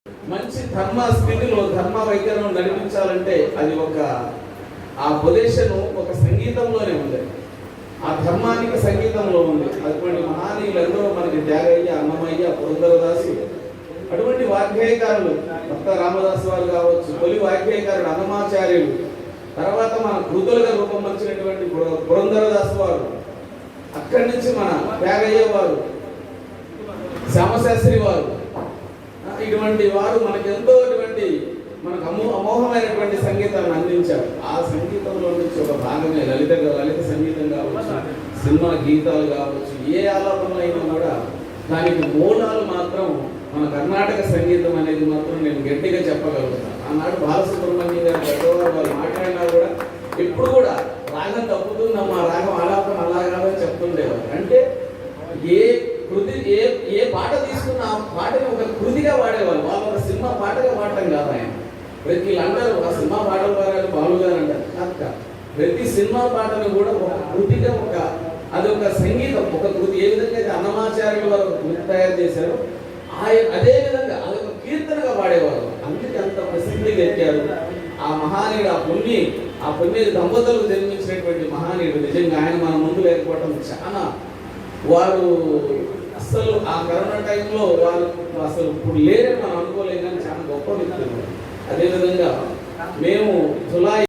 మంచి ధర్మ స్థితిలో ధర్మ వైఖరం నడిపించాలంటే అది ఆ పొజిషన్ ఒక సంగీతంలోనే ఉంది. ఆ ధర్మానికి సంగీతంలో ఉంది. అటువంటి మహానీయులందరూ మనకి త్యాగయ్య, అన్నమయ్య, పురంధరదాసు, అటువంటి వాగ్గేయకారులు భక్త రామదాసు వారు కావచ్చు, తొలి వాగ్గేయకారుడు అన్నమాచార్యులు, తర్వాత మన కృతులుగా రూపొందించినటువంటి పురంధరదాసు వారు, అక్కడి నుంచి మన త్యాగయ్య వారు, శ్యామశాస్త్రి వారు, ఇటువంటి వారు మనకెంతో మనకు అమోఘమైనటువంటి సంగీతాన్ని అందించారు. ఆ సంగీతంలో నుంచి ఒక భాగమే లలిత సంగీతం కావచ్చు, సినిమా గీతాలు కావచ్చు, ఏ ఆలాపనలు అయినా కూడా దానికి మూలాలు మాత్రం మన కర్ణాటక సంగీతం అనేది మాత్రం నేను గట్టిగా చెప్పగలుగుతాను. ఆనాడు బాలసుబ్రహ్మణ్యం గారు పెద్దవారు వాళ్ళు మాట్లాడినా కూడా ఎప్పుడు కూడా రాగం తప్పుతుందమ్మా, రాగం ఆలాపన అలా కాదని చెప్తుండేవారు. అంటే ఏ పాట తీసుకున్న ఆ పాటని ఒక కృతిగా వాడేవాళ్ళు. వాళ్ళు ఒక సినిమా పాటగా పాడటం కాదు. ఆయన ప్రతి అంటారు ఒక సినిమా పాటలు పాడాలి బాలుగారు అంటారు. కాదు, ప్రతి సినిమా పాటను కూడా ఒక కృతిగా అది ఒక సంగీతం, ఒక కృతి. ఏ విధంగా అయితే అన్నమాచార్యులు వారు ఒక కృతి తయారు చేశారో అదే విధంగా అదొక కీర్తనగా పాడేవారు. అందుకే అంత ప్రసిద్ధిగా ఎక్కారు. ఆ మహానీయుడు, ఆ పుణ్య దంపతులకు జన్మించినటువంటి మహానీయుడు. నిజంగా ఆయన మన ముందు లేకపోవడం చాలా, వారు అసలు ఆ కరోనా టైంలో వాళ్ళు అసలు ఇప్పుడు లేరని మనం అనుకోలేం, కానీ చాలా గొప్ప వ్యక్తులు. అదేవిధంగా మేము జులై